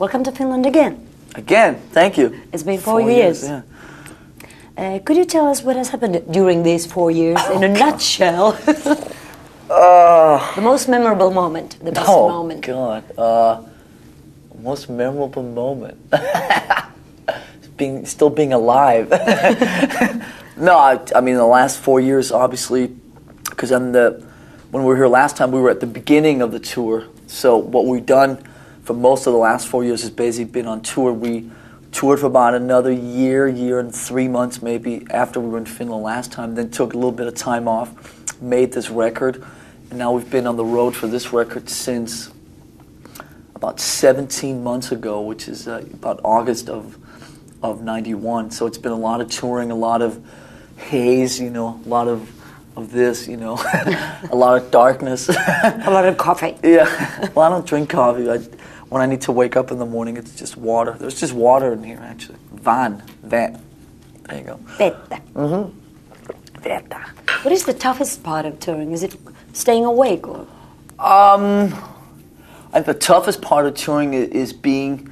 Welcome to Finland again. Again, thank you. It's been 4 years. Yeah. Could you tell us what has happened during these 4 years in a nutshell? The most memorable moment, the best moment. Oh, God. Most memorable moment. Still being alive. No, I mean, the last 4 years, obviously, because when we were here last time, we were at the beginning of the tour. So what we've done for most of the last 4 years has basically been on tour. We toured for about another year and 3 months maybe after we were in Finland last time, then took a little bit of time off, made this record, and now we've been on the road for this record since about 17 months ago, which is about August of 91. So it's been a lot of touring, a lot of haze, a lot of this, a lot of darkness. A lot of coffee. Yeah, well, I don't drink coffee. When I need to wake up in the morning, it's just water. There's just water in here, actually. Vet. There you go. Vettä. Mm-hmm. Vettä. What is the toughest part of touring? Is it staying awake? Or? The toughest part of touring is being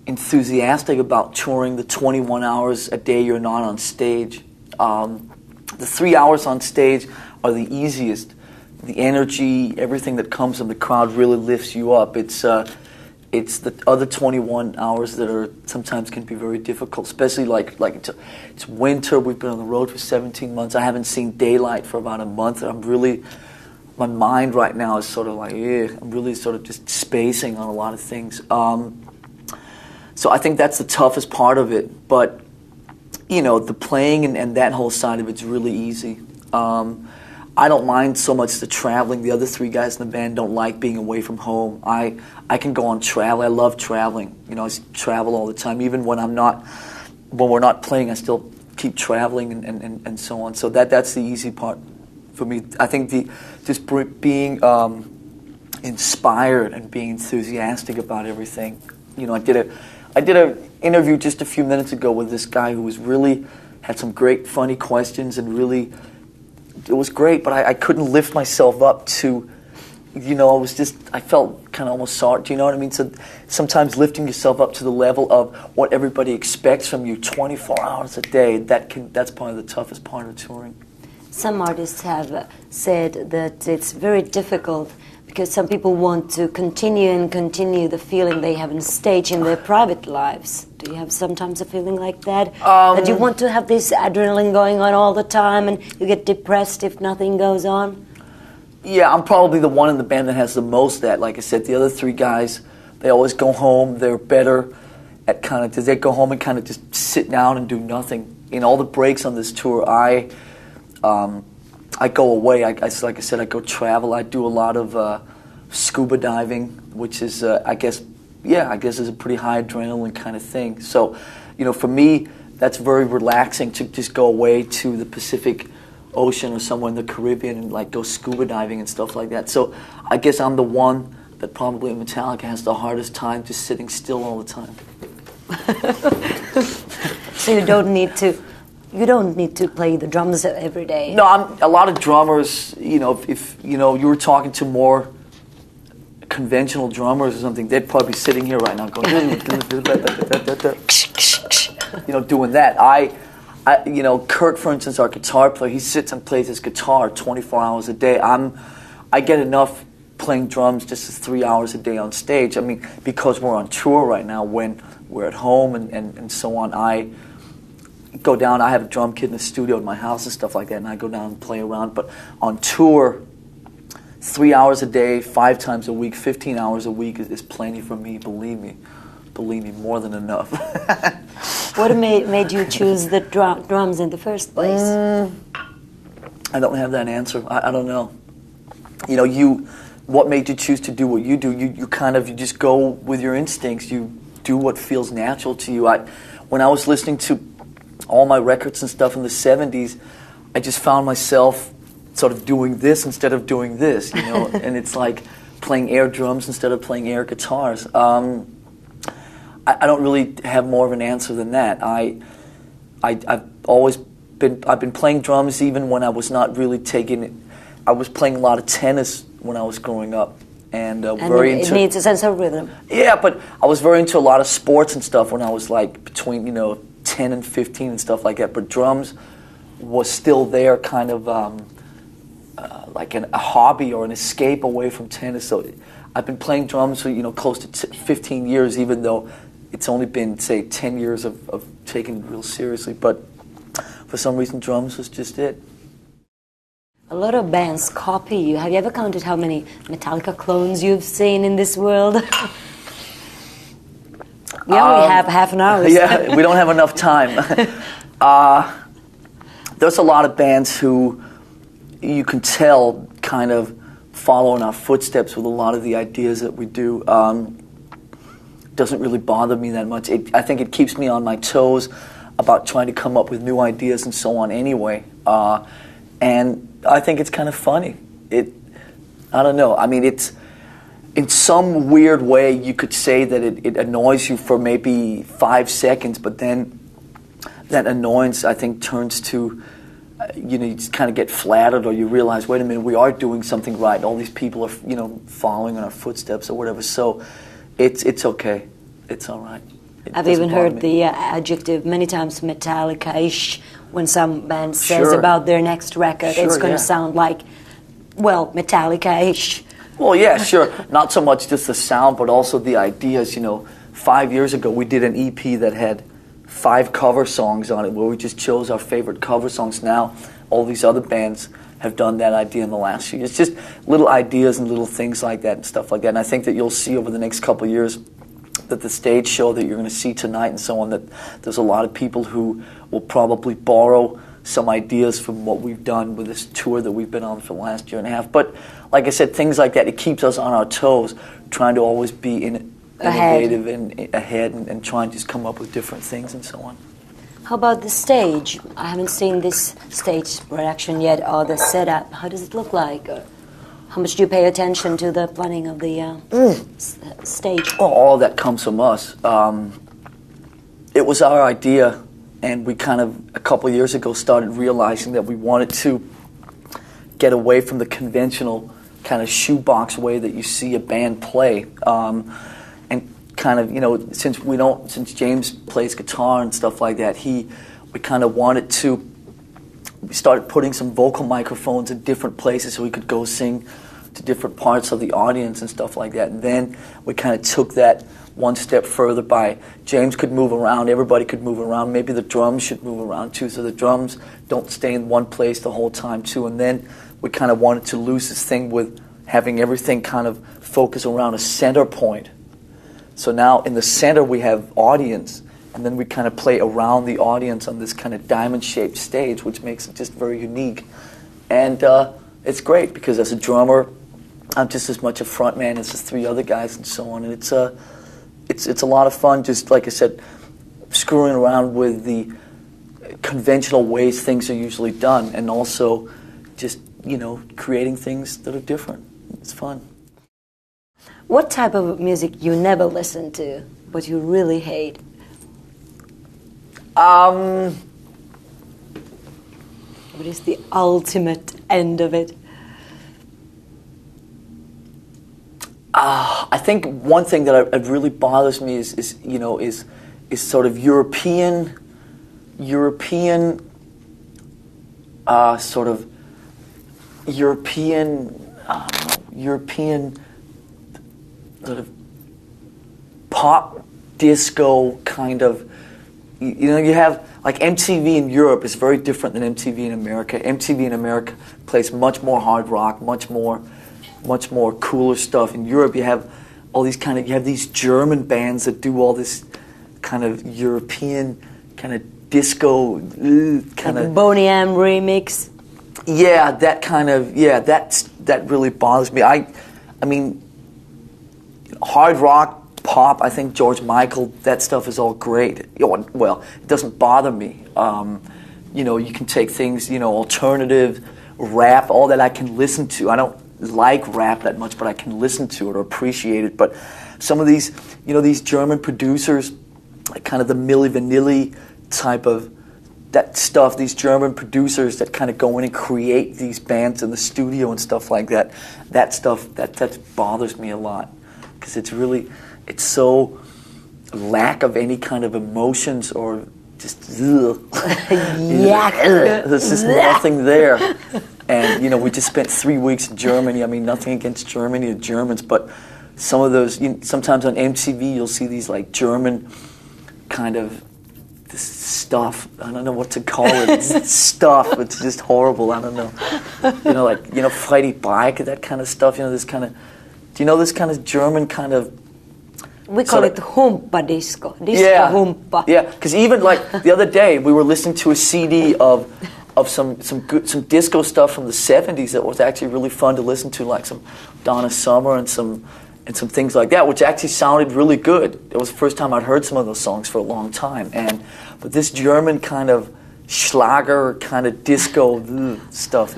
enthusiastic about touring the 21 hours a day you're not on stage. The 3 hours on stage are the easiest. The energy, everything that comes from the crowd really lifts you up. It's the other 21 hours that are sometimes can be very difficult, especially like it's winter. We've been on the road for 17 months. I haven't seen daylight for about a month. My mind right now is sort of like, I'm really sort of just spacing on a lot of things. So I think that's the toughest part of it. But, the playing and that whole side of it's really easy. I don't mind so much the traveling. The other three guys in the band don't like being away from home. I can go on travel. I love traveling. I travel all the time. Even when we're not playing, I still keep traveling and so on. So that's the easy part for me. I think just being inspired and being enthusiastic about everything. I did an interview just a few minutes ago with this guy who had some great funny questions and really. It was great, but I couldn't lift myself up to, I felt kind of almost sorry, do you know what I mean? So sometimes lifting yourself up to the level of what everybody expects from you 24 hours a day, that's probably the toughest part of touring. Some artists have said that it's very difficult because some people want to continue the feeling they have on stage in their private lives. Do you have sometimes a feeling like that? That you want to have this adrenaline going on all the time and you get depressed if nothing goes on? Yeah, I'm probably the one in the band that has the most that. Like I said, the other three guys, they always go home. They're better at they go home and kind of just sit down and do nothing. In all the breaks on this tour, I go away. Like I said, I go travel. I do a lot of scuba diving, which is, I guess is a pretty high adrenaline kind of thing. So, for me, that's very relaxing to just go away to the Pacific Ocean or somewhere in the Caribbean and go scuba diving and stuff like that. So I guess I'm the one that probably in Metallica has the hardest time just sitting still all the time. So you don't need to play the drums every day. No, a lot of drummers, if you were talking to more conventional drummers or something, they'd probably be sitting here right now going, doing that. Kurt, for instance, our guitar player, he sits and plays his guitar 24 hours a day. I get enough playing drums just as 3 hours a day on stage. I mean, because we're on tour right now, when we're at home and so on, I go down, I have a drum kit in the studio in my house and stuff like that, and I go down and play around. But on tour, 3 hours a day, 5 times a week, 15 hours a week is plenty for me, believe me. Believe me, more than enough. What made you choose the drums in the first place? I don't have that answer. I don't know. What made you choose to do what you do? You just go with your instincts. You do what feels natural to you. When I was listening to all my records and stuff in the 70s, I just found myself sort of doing this instead of doing this, and it's like playing air drums instead of playing air guitars. I don't really have more of an answer than that. I've been playing drums even when I was not really taking it. I was playing a lot of tennis when I was growing up, and And very it into. needs a sense of rhythm. Yeah, but I was very into a lot of sports and stuff when I was like between 10 and 15 and stuff like that. But drums was still there, kind of like a hobby or an escape away from tennis. So I've been playing drums for close to 15 years, even though it's only been, say, 10 years of taking it real seriously. But for some reason, drums was just it. A lot of bands copy you. Have you ever counted how many Metallica clones you've seen in this world? We only have half an hour. Yeah, we don't have enough time. There's a lot of bands who you can tell kind of follow in our footsteps with a lot of the ideas that we do. Doesn't really bother me that much. I think it keeps me on my toes about trying to come up with new ideas and so on anyway. And I think it's kind of funny. I don't know. I mean, it's in some weird way you could say that it annoys you for maybe 5 seconds, but then that annoyance, I think, turns to you just kind of get flattered, or you realize, wait a minute, we are doing something right. All these people are following in our footsteps or whatever. So it's okay. It's all right. I've even heard the adjective many times, Metallica-ish, when some band says about their next record. It's going to sound like, well, Metallica-ish. Well, yeah, sure. Not so much just the sound, but also the ideas. 5 years ago, we did an EP that had 5 cover songs on it, where we just chose our favorite cover songs. Now, all these other bands have done that idea in the last few years. Just little ideas and little things like that and stuff like that. And I think that you'll see over the next couple of years that the stage show that you're going to see tonight and so on, that there's a lot of people who will probably borrow some ideas from what we've done with this tour that we've been on for the last year and a half. But like I said, things like that, it keeps us on our toes, trying to always be innovative and ahead and trying to just come up with different things and so on. How about the stage? I haven't seen this stage production yet, or the setup. How does it look like? Or how much do you pay attention to the planning of the stage? Oh, all that comes from us. It was our idea, and we kind of, a couple of years ago, started realizing that we wanted to get away from the conventional kind of shoebox way that you see a band play. And kind of, since James plays guitar and stuff like that, we kind of wanted to, we started putting some vocal microphones in different places so we could go sing to different parts of the audience and stuff like that. And then we kind of took that one step further by James could move around, everybody could move around, maybe the drums should move around too, so the drums don't stay in one place the whole time too. And then we kind of wanted to lose this thing with having everything kind of focus around a center point. So now in the center we have audience, and then we kind of play around the audience on this kind of diamond-shaped stage, which makes it just very unique. And it's great, because as a drummer, I'm just as much a frontman as the 3 other guys and so on. And it's a lot of fun, just like I said, screwing around with the conventional ways things are usually done, and also just, creating things that are different. It's fun. What type of music you never listen to, but you really hate? What is the ultimate end of it? I think one thing that really bothers me is sort of European sort of pop disco kind of. You have, like, MTV in Europe is very different than MTV in America. MTV in America plays much more hard rock, much more cooler stuff. In Europe, you have all these these German bands that do all this kind of European kind of disco kind of Boney M remix. Yeah, that really bothers me. I mean, hard rock, pop, I think George Michael, that stuff is all great. Well, it doesn't bother me. You can take things, alternative, rap, all that I can listen to. I don't like rap that much, but I can listen to it or appreciate it. But some of these, these German producers, like kind of the Milli Vanilli type of that stuff, these German producers that kind of go in and create these bands in the studio and stuff like that, that stuff, that bothers me a lot. Because it's so lack of any kind of emotions or just, there's just nothing there. And, you know, we just spent 3 weeks in Germany. I mean, nothing against Germany or Germans, but some of those, sometimes on MTV you'll see these like German kind of this stuff. I don't know what to call it. It's stuff. It's just horrible. I don't know. You know, like, you know, Friday Bike, that kind of stuff. You know, this kind of, do you know this kind of German kind of, we call it humpa disco. Yeah, humpa. Yeah, because even like the other day we were listening to a CD of some disco stuff from the 70s that was actually really fun to listen to, like some Donna Summer and some things like that, which actually sounded really good. It was the first time I'd heard some of those songs for a long time. But this German kind of Schlager kind of disco stuff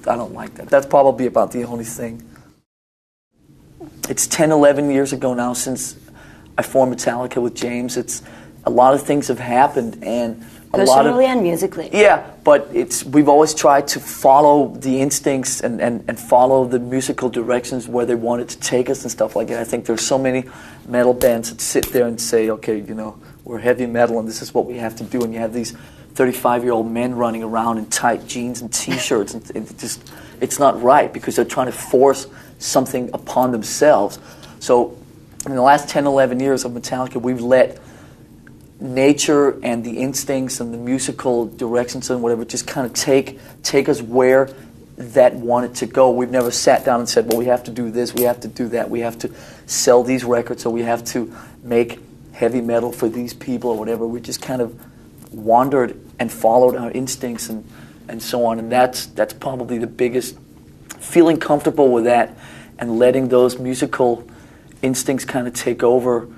I don't like that. That's probably about the only thing. It's 10, 11 years ago now since I formed Metallica with James. It's a lot of things have happened, and personally and musically. Yeah, but we've always tried to follow the instincts and follow the musical directions where they wanted to take us and stuff like that. I think there's so many metal bands that sit there and say, okay, you know, we're heavy metal and this is what we have to do, and you have these 35-year-old men running around in tight jeans and T-shirts, and it's not right because they're trying to force something upon themselves. So in the last 10, 11 years of Metallica, we've let nature and the instincts and the musical directions and whatever just kind of take us where that wanted to go. We've never sat down and said, well, we have to do this, we have to do that, we have to sell these records, or we have to make heavy metal for these people or whatever. We just kind of wandered and followed our instincts and so on, and that's probably the biggest, feeling comfortable with that and letting those musical instincts kind of take over,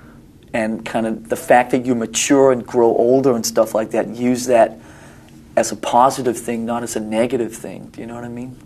and kind of the fact that you mature and grow older and stuff like that, use that as a positive thing, not as a negative thing. Do you know what I mean?